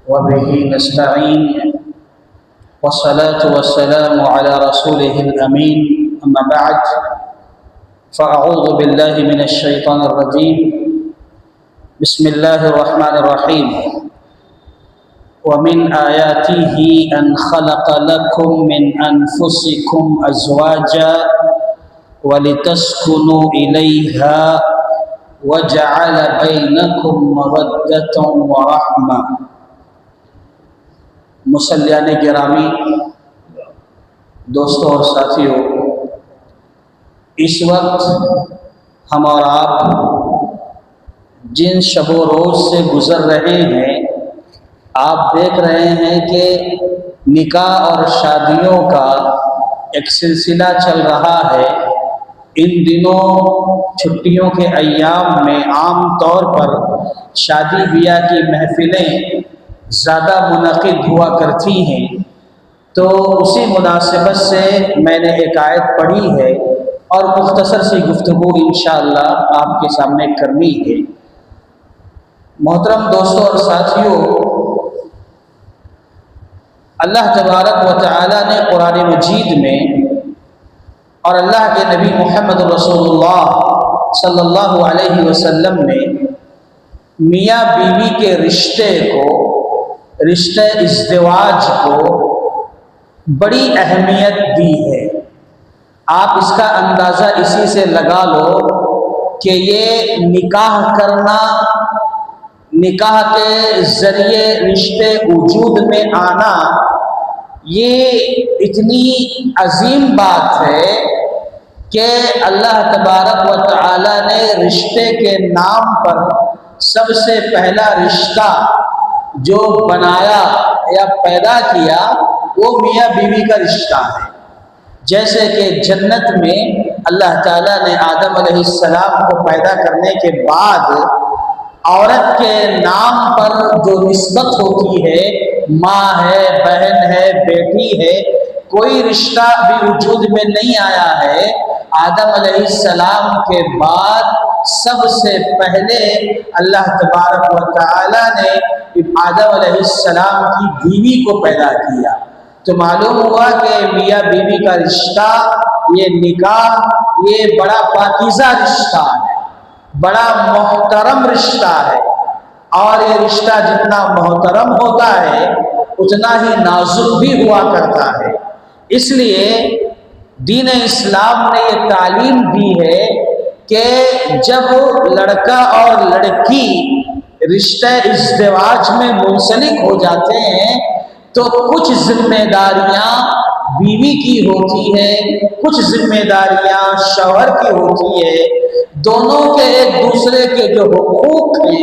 وبه نستعين والصلاة والسلام على رسوله الأمين أما بعد فأعوذ بالله من الشيطان الرجيم بسم الله الرحمن الرحيم ومن آياته أن خلق لكم من أنفسكم أزواجا ولتسكنوا إليها وجعل بينكم مودة ورحمة۔ مصلیان گرامی، دوستوں اور ساتھیوں، اس وقت ہم اور آپ جن شب و روز سے گزر رہے ہیں، آپ دیکھ رہے ہیں کہ نکاح اور شادیوں کا ایک سلسلہ چل رہا ہے۔ ان دنوں چھٹیوں کے ایام میں عام طور پر شادی بیاہ کی محفلیں زیادہ منعقد ہوا کرتی ہیں، تو اسی مناسبت سے میں نے ایک آیت پڑھی ہے اور مختصر سی گفتگو انشاءاللہ آپ کے سامنے کرنی ہے۔ محترم دوستوں اور ساتھیوں، اللہ تبارک و تعالی نے قرآن مجید میں اور اللہ کے نبی محمد رسول اللہ صلی اللہ علیہ وسلم نے میاں بیوی کے رشتے ازدواج کو بڑی اہمیت دی ہے۔ آپ اس کا اندازہ اسی سے لگا لو کہ یہ نکاح کرنا، نکاح کے ذریعے رشتے وجود میں آنا، یہ اتنی عظیم بات ہے کہ اللہ تبارک و تعالی نے رشتے کے نام پر سب سے پہلا رشتہ جو بنایا یا پیدا کیا وہ میاں بیوی کا رشتہ ہے۔ جیسے کہ جنت میں اللہ تعالیٰ نے آدم علیہ السلام کو پیدا کرنے کے بعد عورت کے نام پر جو نسبت ہوتی ہے، ماں ہے، بہن ہے، بیٹی ہے، کوئی رشتہ بھی وجود میں نہیں آیا ہے۔ آدم علیہ السلام کے بعد سب سے پہلے اللہ تبارک و تعالی نے آدم علیہ السلام کی بیوی کو پیدا کیا، تو معلوم ہوا کہ میاں بیوی کا رشتہ، یہ نکاح، یہ بڑا پاکیزہ رشتہ ہے، بڑا محترم رشتہ ہے، اور یہ رشتہ جتنا محترم ہوتا ہے اتنا ہی نازک بھی ہوا کرتا ہے۔ اس لیے دین اسلام نے یہ تعلیم دی ہے کہ جب لڑکا اور لڑکی رشتہ ازدواج میں منسلک ہو جاتے ہیں تو کچھ ذمہ داریاں بیوی کی ہوتی ہے، کچھ ذمہ داریاں شوہر کی ہوتی ہے۔ دونوں کے ایک دوسرے کے جو حقوق ہیں،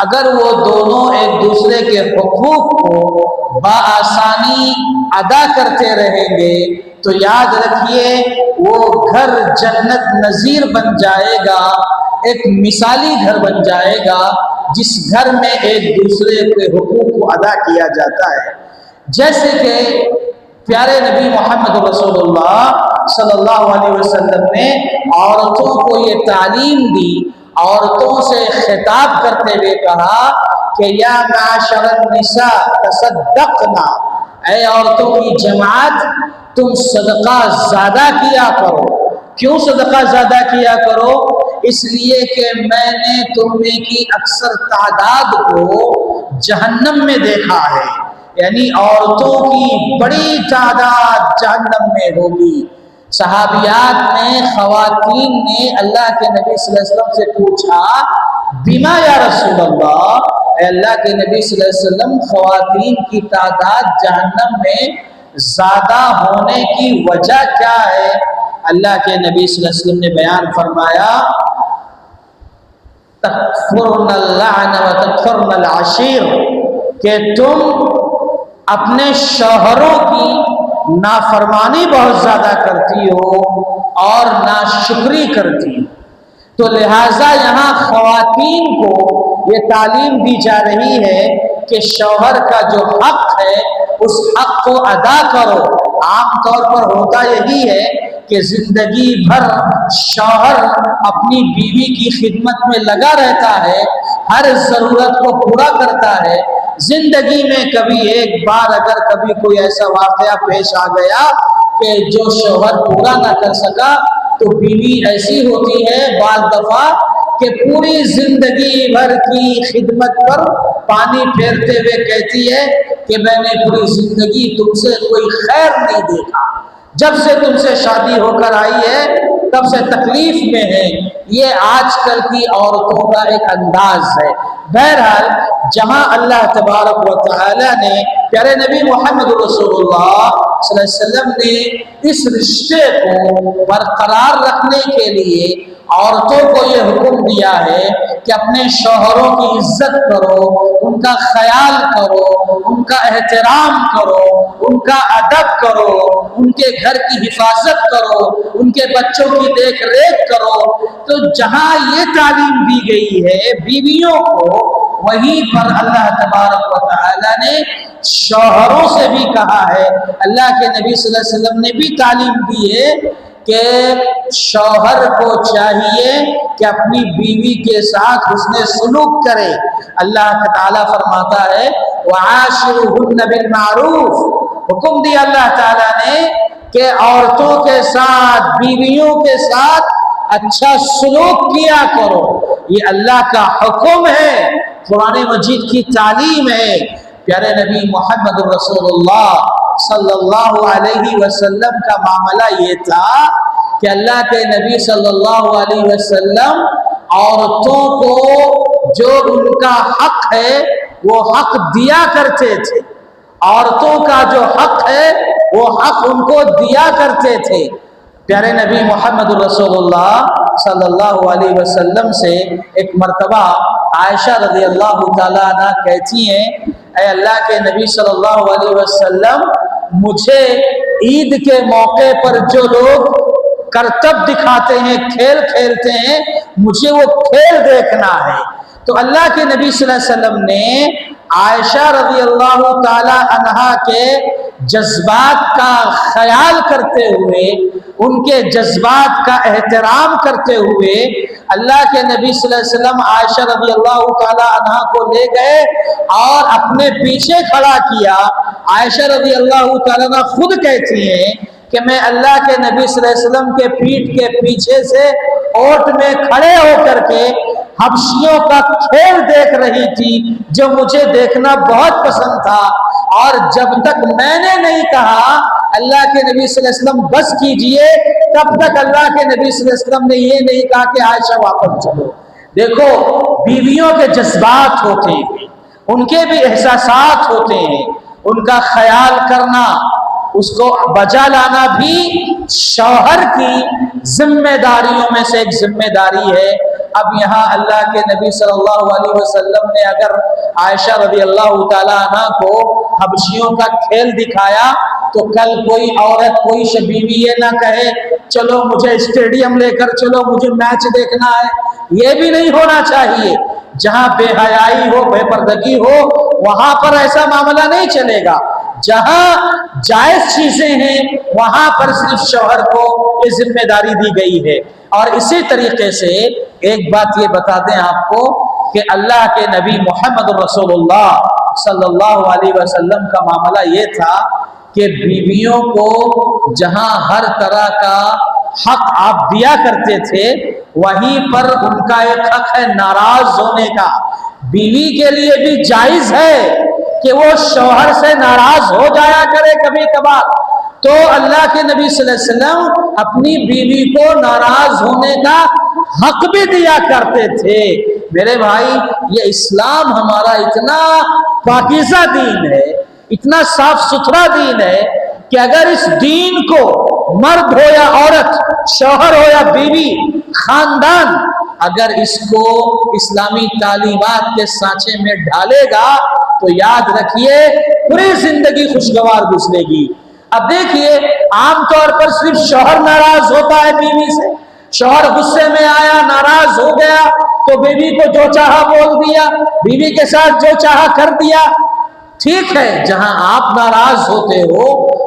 اگر وہ دونوں ایک دوسرے کے حقوق کو بآسانی ادا کرتے رہیں گے تو یاد رکھیے وہ گھر جنت نظیر بن جائے گا، ایک مثالی گھر بن جائے گا جس گھر میں ایک دوسرے کے حقوق کو ادا کیا جاتا ہے۔ جیسے کہ پیارے نبی محمد رسول اللہ صلی اللہ علیہ وسلم نے عورتوں کو یہ تعلیم دی، عورتوں سے خطاب کرتے ہوئے کہا کہ یا معاشر النساء تصدقنا، اے عورتوں کی جماعت تم صدقہ زیادہ کیا کرو۔ کیوں صدقہ زیادہ کیا کرو؟ اس لیے کہ میں نے تم میں کی اکثر تعداد کو جہنم میں دیکھا ہے، یعنی عورتوں کی بڑی تعداد جہنم میں ہوگی۔ صحابیات نے، خواتین نے اللہ کے نبی صلی اللہ علیہ وسلم سے پوچھا بما یا رسول اللہ، اے اللہ کے نبی صلی اللہ علیہ وسلم، خواتین کی تعداد جہنم میں زیادہ ہونے کی وجہ کیا ہے؟ اللہ کے نبی صلی اللہ علیہ وسلم نے بیان فرمایا تکفرن اللعن و تکفرن العشیر، کہ تم اپنے شوہروں کی نافرمانی بہت زیادہ کرتی ہو اور ناشکری کرتی ہو۔ تو لہٰذا یہاں خواتین کو یہ تعلیم دی جا رہی ہے کہ شوہر کا جو حق ہے اس حق کو ادا کرو۔ عام طور پر ہوتا یہی ہے کہ زندگی بھر شوہر اپنی بیوی کی خدمت میں لگا رہتا ہے، ہر ضرورت کو پورا کرتا ہے، زندگی میں کبھی ایک بار اگر کبھی کوئی ایسا واقعہ پیش آ گیا کہ جو شوہر پورا نہ کر سکا تو بیوی ایسی ہوتی ہے بعض دفعہ کہ پوری زندگی بھر کی خدمت پر پانی پھیرتے ہوئے کہتی ہے کہ میں نے پوری زندگی تم سے کوئی خیر نہیں دیکھا، جب سے تم سے شادی ہو کر آئی ہے تب سے تکلیف میں ہے۔ یہ آج کل کی عورتوں کا ایک انداز ہے۔ بہرحال جہاں اللہ تبارک و تعالی نے پیارے نبی محمد رسول اللہ صلی اللہ علیہ وسلم نے اس رشتے کو برقرار رکھنے کے لیے عورتوں کو یہ حکم دیا ہے کہ اپنے شوہروں کی عزت کرو، ان کا خیال کرو، ان کا احترام کرو، ان کا ادب کرو، ان کے گھر کی حفاظت کرو، ان کے بچوں کی دیکھ ریکھ کرو۔ تو جہاں یہ تعلیم دی گئی ہے بیویوں کو، وہیں پر اللہ تبارک و تعالی نے شوہروں سے بھی کہا ہے۔ اللہ کے نبی صلی اللہ علیہ وسلم نے بھی تعلیم دی ہے کہ شوہر کو چاہیے کہ اپنی بیوی کے ساتھ حسن سلوک کرے۔ اللہ تعالیٰ فرماتا ہے وَعَاشِرُهُنَّ بِالْمَعْرُوفِ، حکم دیا اللہ تعالیٰ نے کہ عورتوں کے ساتھ، بیویوں کے ساتھ اچھا سلوک کیا کرو۔ یہ اللہ کا حکم ہے، قرآن مجید کی تعلیم ہے۔ پیارے نبی محمد رسول اللہ صلی اللہ علیہ وسلم کا معاملہ یہ تھا کہ اللہ کے نبی صلی اللہ علیہ وسلم عورتوں کو جو ان کا حق ہے وہ حق دیا کرتے تھے، عورتوں کا جو حق ہے وہ حق ان کو دیا کرتے تھے۔ پیارے نبی محمد رسول اللہ صلی اللہ علیہ وسلم سے ایک مرتبہ عائشہ رضی اللہ تعالیٰ عنہ کہتی ہیں اے اللہ کے نبی صلی اللہ علیہ وسلم، مجھے عید کے موقع پر جو لوگ کرتب دکھاتے ہیں، کھیل کھیلتے ہیں، مجھے وہ کھیل دیکھنا ہے۔ تو اللہ کے نبی صلی اللہ علیہ وسلم نے عائشہ رضی اللہ تعالی عنہا کے جذبات کا خیال کرتے ہوئے، ان کے جذبات کا احترام کرتے ہوئے، اللہ کے نبی صلی اللہ علیہ وسلم عائشہ رضی اللہ تعالی عنہا کو لے گئے اور اپنے پیچھے کھڑا کیا۔ عائشہ رضی اللہ تعالی عنہ خود کہتی ہیں کہ میں اللہ کے نبی صلی اللہ علیہ وسلم کے پیٹھ کے پیچھے سے اوٹ میں کھڑے ہو کر کے حبشیوں کا کھیل دیکھ رہی تھی جو مجھے دیکھنا بہت پسند تھا، اور جب تک میں نے نہیں کہا اللہ کے نبی صلی اللہ علیہ وسلم بس کیجئے، تب تک اللہ کے نبی صلی اللہ علیہ وسلم نے یہ نہیں کہا کہ عائشہ واپس چلو۔ دیکھو بیویوں کے جذبات ہوتے ہیں، ان کے بھی احساسات ہوتے ہیں، ان کا خیال کرنا، اس کو بجا لانا بھی شوہر کی ذمہ داریوں میں سے ایک ذمہ داری ہے۔ اب یہاں اللہ کے نبی صلی اللہ علیہ وسلم نے اگر عائشہ رضی اللہ تعالیٰ عنہ کو حبشیوں کا کھیل دکھایا تو کل کوئی عورت، کوئی بیوی یہ نہ کہے چلو مجھے اسٹیڈیم لے کر چلو، مجھے میچ دیکھنا ہے۔ یہ بھی نہیں ہونا چاہیے۔ جہاں بے حیائی ہو، بے پردگی ہو، وہاں پر ایسا معاملہ نہیں چلے گا۔ جہاں جائز چیزیں ہیں وہاں پر صرف شوہر کو یہ ذمہ داری دی گئی ہے۔ اور اسی طریقے سے ایک بات یہ بتا دیں آپ کو کہ اللہ کے نبی محمد رسول اللہ صلی اللہ علیہ وسلم کا معاملہ یہ تھا کہ بیویوں کو جہاں ہر طرح کا حق آپ دیا کرتے تھے، وہیں پر ان کا ایک حق ہے ناراض ہونے کا۔ بیوی کے لیے بھی جائز ہے کہ وہ شوہر سے ناراض ہو جایا کرے کبھی کبھار۔ تو اللہ کے نبی صلی اللہ علیہ وسلم اپنی بیوی کو ناراض ہونے کا حق بھی دیا کرتے تھے۔ میرے بھائی، یہ اسلام ہمارا اتنا پاکیزہ دین ہے، اتنا صاف ستھرا دین ہے کہ اگر اس دین کو مرد ہو یا عورت، شوہر ہو یا بیوی، خاندان اگر اس کو اسلامی تعلیمات کے سانچے میں ڈالے گا تو یاد رکھیے پوری زندگی خوشگوار گزرے گی۔ اب دیکھیے عام طور پر صرف شوہر ناراض ہوتا ہے بیوی سے، شوہر غصے میں آیا، ناراض ہو گیا تو بیوی کو جو چاہا بول دیا، بیوی کے ساتھ جو چاہا کر دیا۔ ٹھیک ہے، جہاں آپ ناراض ہوتے ہو